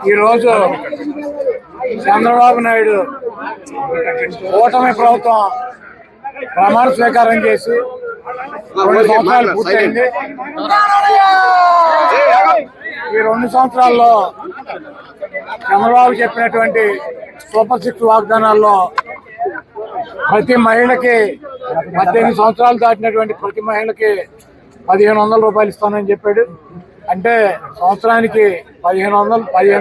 ఈరోజు చంద్రబాబు నాయుడు కూటమి ప్రభుత్వం ప్రమాణ స్వీకారం చేసి 2 సంవత్సరాలు పూర్తయింది. ఈ 2 సంవత్సరాల్లో చంద్రబాబు చెప్పినటువంటి సూపర్ 6 వాగ్దానాల్లో ప్రతి మహిళకి 18 సంవత్సరాలు దాటినటువంటి ప్రతి మహిళకి 1500 రూపాయలు ఇస్తానని చెప్పాడు. అంటే సంవత్సరానికి 18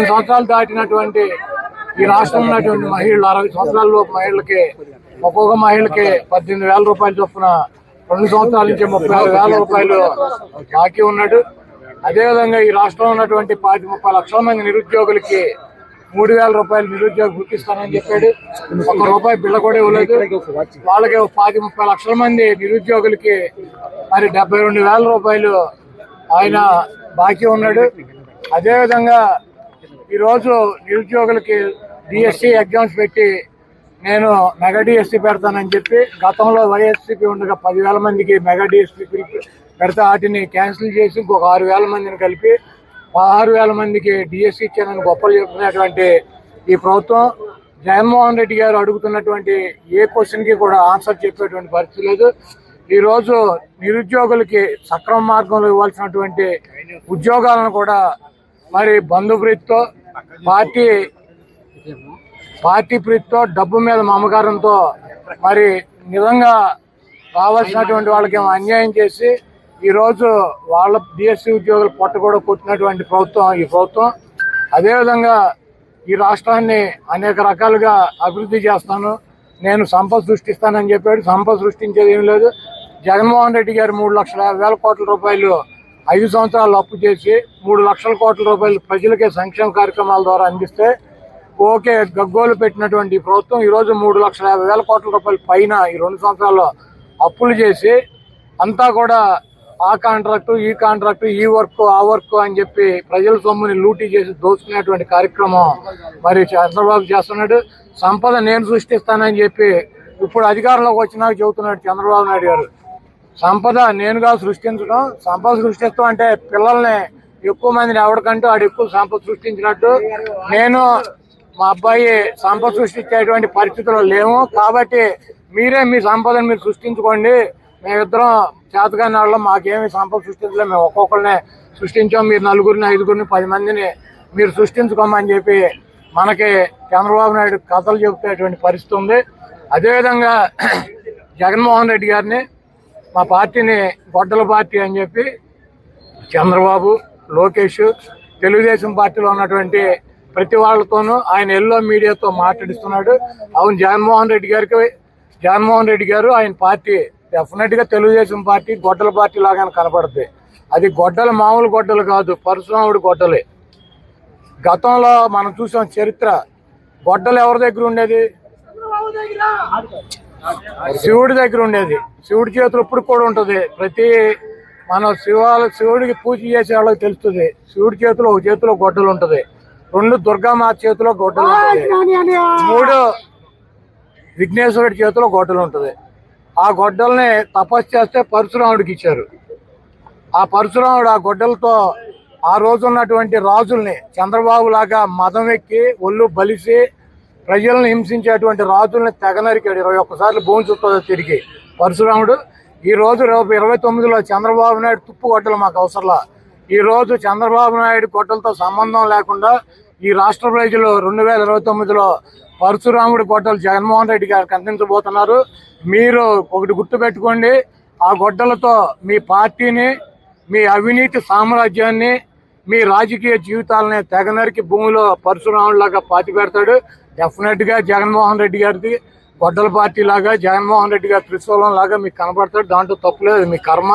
సంవత్సరాలు దాటినటువంటి ఈ రాష్ట్రంలో ఉన్నటువంటి మహిళలు 60 సంవత్సరాలలోపు మహిళలకి ఒక్కొక్క మహిళకి 18,000 రూపాయలు చొప్పున 2 సంవత్సరాల నుంచి 36,000 రూపాయలు బాకీ ఉన్నాడు. అదేవిధంగా ఈ రాష్ట్రంలో ఉన్నటువంటి 30 లక్షల మంది నిరుద్యోగులకి 3,000 రూపాయలు నిరుద్యోగ గుర్తిస్తానని చెప్పాడు. ₹1 బిళ్ళ కూడా ఇవ్వలేదు. వాళ్ళకి 30 లక్షల మంది నిరుద్యోగులకి మరి 72,000 రూపాయలు ఆయన బాకీ ఉన్నాడు. అదేవిధంగా ఈరోజు నిరుద్యోగులకి డిఎస్సి ఎగ్జామ్స్ పెట్టి నేను మెగా డిఎస్సి పెడతానని చెప్పి గతంలో వైఎస్సీపీ ఉండగా 10,000 మందికి మెగా డిఎస్సి పెడితే వాటిని క్యాన్సిల్ చేసి ఇంకొక 6,000 మందిని కలిపి 16,000 మందికి డిఎస్సి ఇచ్చానని గొప్పలు చెప్తున్నటువంటి ఈ ప్రభుత్వం జగన్మోహన్ రెడ్డి గారు అడుగుతున్నటువంటి ఏ క్వశ్చన్కి కూడా ఆన్సర్ చెప్పేటువంటి పరిస్థితి లేదు. ఈరోజు నిరుద్యోగులకి సక్రమ మార్గంలో ఇవ్వాల్సినటువంటి ఉద్యోగాలను కూడా మరి బంధుప్రీతితో పార్టీ ప్రీతితో డబ్బు మీద మమకారంతో మరి నిజంగా రావాల్సినటువంటి వాళ్ళకి అన్యాయం చేసి ఈరోజు వాళ్ళ డిఎస్సి ఉద్యోగులు పొట్ట కూడా కొట్టినటువంటి ప్రభుత్వం ఈ ప్రభుత్వం. అదేవిధంగా ఈ రాష్ట్రాన్ని అనేక రకాలుగా అభివృద్ధి చేస్తాను, నేను సంపద సృష్టిస్తానని చెప్పాడు. సంపద సృష్టించేది ఏం లేదు. జగన్మోహన్ రెడ్డి గారు 3,50,000 కోట్ల రూపాయలు 5 సంవత్సరాలు అప్పు చేసి 3 లక్షల కోట్ల రూపాయలు ప్రజలకే సంక్షేమ కార్యక్రమాల ద్వారా అందిస్తే ఓకే గగ్గోలు పెట్టినటువంటి ప్రభుత్వం ఈరోజు 3,50,000 కోట్ల రూపాయల పైన ఈ 2 సంవత్సరాల్లో అప్పులు చేసి అంతా కూడా ఆ కాంట్రాక్టు ఈ కాంట్రాక్టు ఈ వర్క్ ఆ వర్క్ అని చెప్పి ప్రజల సొమ్ముని లూటీ చేసి దోచుకునేటువంటి కార్యక్రమం మరి చంద్రబాబు చేస్తున్నాడు. సంపద నేను సృష్టిస్తానని చెప్పి ఇప్పుడు అధికారంలోకి వచ్చినాక చెబుతున్నాడు చంద్రబాబు నాయుడు గారు. సంపద నేనుగా సృష్టించడం, సంపద సృష్టిస్తాం అంటే పిల్లల్ని ఎక్కువ మందిని ఎవరికంటూ ఆడు ఎక్కువ సంపద సృష్టించినట్టు నేను మా అబ్బాయి సంపద సృష్టించేటువంటి పరిస్థితుల్లో లేము. కాబట్టి మీరే మీ సంపదను మీరు సృష్టించుకోండి, మేమిద్దరం చేతగాని వాళ్ళం, మాకేమి సంపద సృష్టించలేము, మేము ఒక్కొక్కరినే సృష్టించాం, మీరు 4, 5, 10 మందిని మీరు సృష్టించుకోమని చెప్పి మనకి చంద్రబాబు నాయుడు కథలు చెబుతున్నటువంటి పరిస్థితి ఉంది. అదేవిధంగా జగన్మోహన్ రెడ్డి గారిని మా పార్టీని గొడ్డల పార్టీ అని చెప్పి చంద్రబాబు, లోకేష్, తెలుగుదేశం పార్టీలో ఉన్నటువంటి ప్రతి వాళ్ళతోనూ ఆయన ఎల్లో మీడియాతో మాట్లాడిస్తున్నాడు. అవును, జగన్మోహన్ రెడ్డి గారు ఆయన పార్టీ డెఫినెట్ గా తెలుగుదేశం పార్టీ గొడ్డల పార్టీ లాగానే కనపడుతుంది. అది గొడ్డలు మామూలు గొడ్డలు కాదు, పరశురాముడి గొడ్డలే. గతంలో మనం చూసాం చరిత్ర. గొడ్డలు ఎవరి దగ్గర ఉండేది? శివుడి దగ్గర ఉండేది. శివుడి చేతులు ఇప్పుడు కూడా ఉంటుంది. ప్రతి మన శివుడికి పూజ చేసే వాళ్ళకి తెలుస్తుంది. శివుడి చేతిలో ఒక చేతిలో గొడ్డలు ఉంటుంది, 2 దుర్గామాత చేతిలో గొడ్డలు ఉంటుంది, 3 విఘ్నేశ్వరుడి చేతిలో గొడ్డలు ఉంటుంది. ఆ గొడ్డల్ని తపస్సు చేస్తే పరశురాముడికి ఇచ్చారు. ఆ పరశురాముడు ఆ గొడ్డలతో ఆ రోజు ఉన్నటువంటి రాజుల్ని చంద్రబాబు లాగా మదం ఎక్కి ఒళ్ళు బలిసి ప్రజలను హింసించేటువంటి రాజుల్ని తెగనరికాడు. 21 సార్లు భూమి చుట్టూ తిరిగి పరశురాముడు. ఈ రోజు 29లో చంద్రబాబు నాయుడు తుప్పు గొడ్డలు మాకు అవసరంలా. ఈ రోజు చంద్రబాబు నాయుడు గొడ్డలతో సంబంధం లేకుండా ఈ రాష్ట్ర ప్రజలు 2029లో పరశురాముడి గొడ్డలు జగన్మోహన్ రెడ్డి గారికి అందించబోతున్నారు. మీరు ఒకటి గుర్తు పెట్టుకోండి, ఆ గొడ్డలతో మీ పార్టీని, మీ అవినీతి సామ్రాజ్యాన్ని, మీ రాజకీయ జీవితాలని తెగనరికి భూమిలో పరశురాముడిలాగా పాతి పెడతాడు. డెఫినెట్ గా జగన్మోహన్ రెడ్డి గారిది గొడ్డల పార్టీ లాగా, జగన్మోహన్ రెడ్డి గారి త్రిశూలం లాగా మీకు కనపడతాడు. దాంట్లో తప్పులేదు. మీ కర్మ,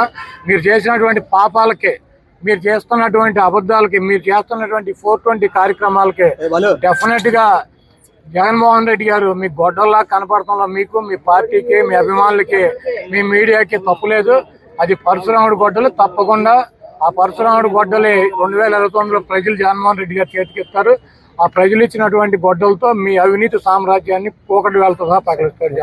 మీరు చేసినటువంటి పాపాలకి, మీరు చేస్తున్నటువంటి అబద్ధాలకి, మీరు చేస్తున్నటువంటి 420 కార్యక్రమాలకి డెఫినెట్ గా జగన్మోహన్ రెడ్డి గారు మీ గొడ్డల్లా కనపడటంలో మీకు, మీ పార్టీకి, మీ అభిమానులకి, మీ మీడియాకి తప్పులేదు. అది పరశురాముడి గొడ్డలు. తప్పకుండా ఆ పరశురాముడి గొడ్డలి 2029లో ప్రజలు జగన్మోహన్ రెడ్డి గారు చేతికిస్తారు. ఆ ప్రజలు ఇచ్చినటువంటి గొడ్డలతో మీ అవినీతి సామ్రాజ్యాన్ని పోకటి వేలతో సహా పగలిస్తారు.